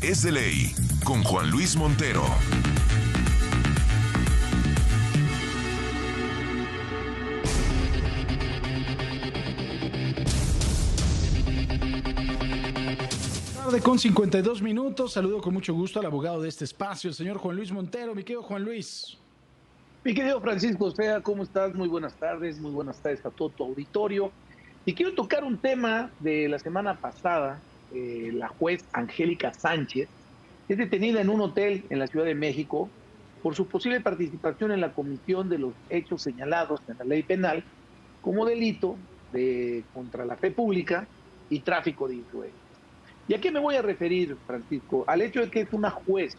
es de ley, con Juan Luis Montero. Con 52 minutos, saludo con mucho gusto al abogado de este espacio, el señor Juan Luis Montero. Mi querido Juan Luis. Mi querido Francisco Osea, ¿cómo estás? Muy buenas tardes a todo tu auditorio. Y quiero tocar un tema de la semana pasada. La juez Angélica Sánchez es detenida en un hotel en la Ciudad de México por su posible participación en la comisión de los hechos señalados en la ley penal como delito contra la fe pública y tráfico de influencias. ¿Y a qué me voy a referir, Francisco? Al hecho de que es una juez.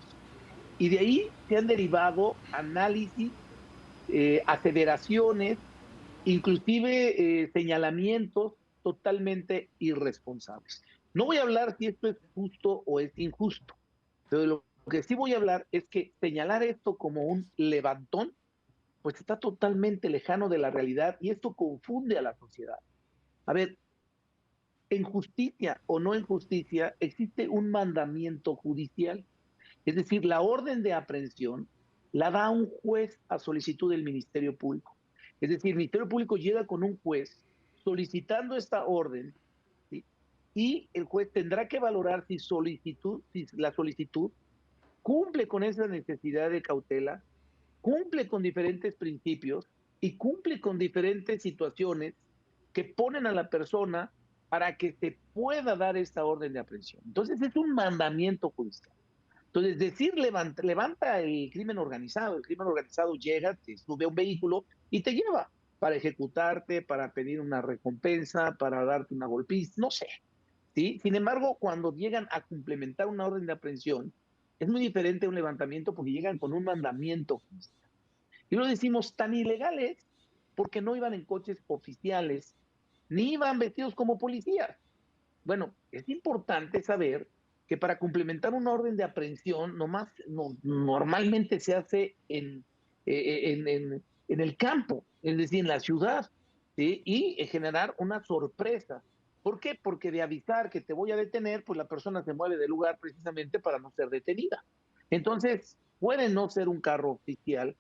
Y de ahí se han derivado análisis, aseveraciones, inclusive señalamientos totalmente irresponsables. No voy a hablar si esto es justo o es injusto, pero lo que sí voy a hablar es que señalar esto como un levantón, pues está totalmente lejano de la realidad y esto confunde a la sociedad. A ver, en justicia o no en justicia, existe un mandamiento judicial, es decir, la orden de aprehensión la da un juez a solicitud del Ministerio Público. Es decir, el Ministerio Público llega con un juez solicitando esta orden, ¿sí? Y el juez tendrá que valorar si la solicitud cumple con esa necesidad de cautela, cumple con diferentes principios y cumple con diferentes situaciones que ponen a la persona para que se pueda dar esta orden de aprehensión. Entonces es un mandamiento judicial. Entonces decir levanta el crimen organizado llega, te sube a un vehículo y te lleva para ejecutarte, para pedir una recompensa, para darte una golpiza, no sé, ¿sí? Sin embargo, cuando llegan a complementar una orden de aprehensión, es muy diferente a un levantamiento porque llegan con un mandamiento judicial. Y lo decimos tan ilegales porque no iban en coches oficiales, ni iban vestidos como policías. Bueno, es importante saber que para complementar una orden de aprehensión, normalmente se hace en el campo, es decir, en la ciudad, ¿sí? Y generar una sorpresa. ¿Por qué? Porque de avisar que te voy a detener, pues la persona se mueve del lugar precisamente para no ser detenida. Entonces, puede no ser un carro oficial,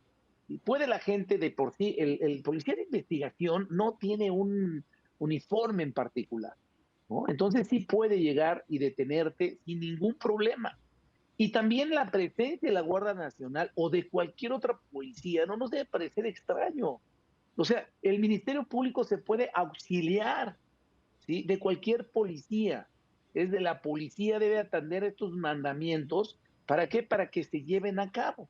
y puede la gente de por sí, el policía de investigación no tiene un uniforme en particular, ¿no? Entonces sí puede llegar y detenerte sin ningún problema. Y también la presencia de la Guardia Nacional o de cualquier otra policía no nos debe parecer extraño. O sea, el Ministerio Público se puede auxiliar, ¿sí?, de cualquier policía. Es de la policía debe atender estos mandamientos. ¿Para qué? Para que se lleven a cabo,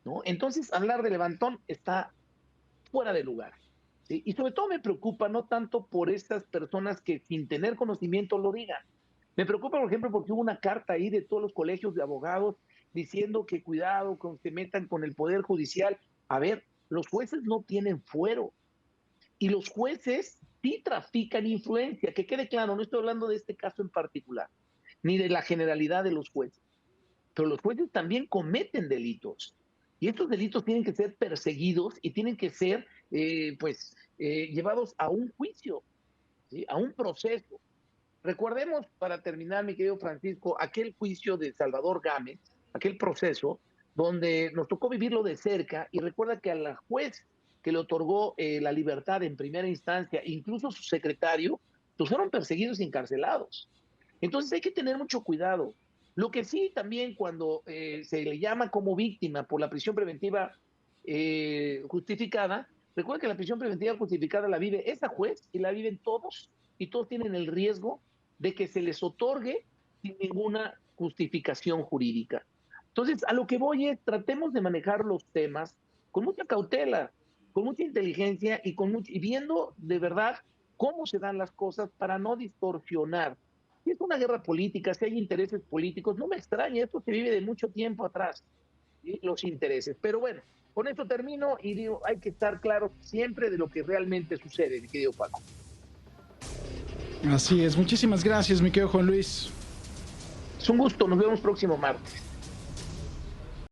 ¿no? Entonces, hablar de levantón está fuera de lugar, ¿sí? Y sobre todo me preocupa no tanto por estas personas que sin tener conocimiento lo digan. Me preocupa, por ejemplo, porque hubo una carta ahí de todos los colegios de abogados diciendo que cuidado con que se metan con el Poder Judicial. A ver, los jueces no tienen fuero y los jueces sí trafican influencia, que quede claro, no estoy hablando de este caso en particular, ni de la generalidad de los jueces, pero los jueces también cometen delitos. Y estos delitos tienen que ser perseguidos y tienen que ser, llevados a un juicio, ¿sí?, a un proceso. Recordemos, para terminar, mi querido Francisco, aquel juicio de Salvador Gámez, aquel proceso donde nos tocó vivirlo de cerca, y recuerda que a la juez que le otorgó la libertad en primera instancia, incluso su secretario, pues fueron perseguidos y encarcelados. Entonces hay que tener mucho cuidado. Lo que sí también cuando se le llama como víctima por la prisión preventiva justificada, recuerda que la prisión preventiva justificada la vive esa juez y la viven todos, y todos tienen el riesgo de que se les otorgue sin ninguna justificación jurídica. Entonces, a lo que voy es, tratemos de manejar los temas con mucha cautela, con mucha inteligencia y viendo de verdad cómo se dan las cosas para no distorsionar. Si es una guerra política, si hay intereses políticos, no me extraña, esto se vive de mucho tiempo atrás, ¿sí?, los intereses. Pero bueno, con esto termino y digo, hay que estar claros siempre de lo que realmente sucede, mi querido Paco. Así es, muchísimas gracias, mi querido Juan Luis. Es un gusto, nos vemos próximo martes.